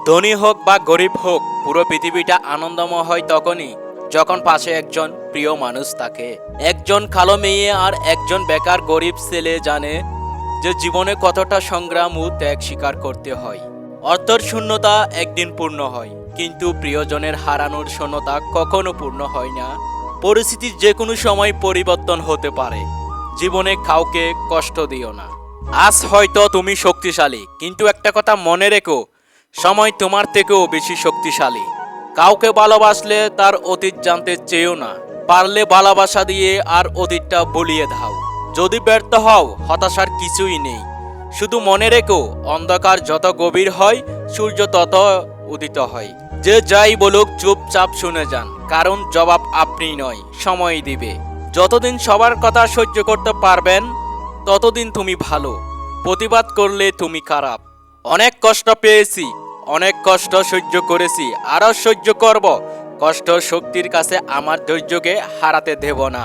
ধনী হোক বা গরিব হোক, পুরো পৃথিবীটা আনন্দময় হয় তখনই যখন পাশে একজন প্রিয় মানুষ থাকে। একজন কালো মেয়ে আর একজন বেকার গরিব ছেলে জানে যে জীবনে কতটা সংগ্রাম ও ত্যাগ স্বীকার করতে হয়। অর্থের শূন্যতা একদিন পূর্ণ হয়, কিন্তু প্রিয়জনের হারানোর শূন্যতা কখনো পূর্ণ হয় না। পরিস্থিতি যে কোনো সময় পরিবর্তন হতে পারে। জীবনে কাউকে কষ্ট দিও না। আজ হয়তো তুমি শক্তিশালী, কিন্তু একটা কথা মনে রেখো, সময় তোমার থেকেও বেশি শক্তিশালী। কাউকে ভালোবাসলে তার অতীত জানতে চেয়েও না। পারলে ভালোবাসা দিয়ে আর অতীতটা ভুলিয়ে দাও। যদি ব্যর্থ হও, হতাশার কিছুই নেই। শুধু মনে রেখো, অন্ধকার যত গভীর হয়, সূর্য তত উদিত হয়। যে যাই বলুক চুপচাপ শুনে যান, কারণ জবাব আপনি নয়, সময় দিবে। যতদিন সবার কথা সহ্য করতে পারবেন, ততদিন তুমি ভালো। প্রতিবাদ করলে তুমি খারাপ। অনেক কষ্ট পেয়েছি, অনেক কষ্ট সহ্য করেছি, আরও সহ্য করব। কষ্ট শক্তির কাছে আমার ধৈর্যকে হারাতে দেব না।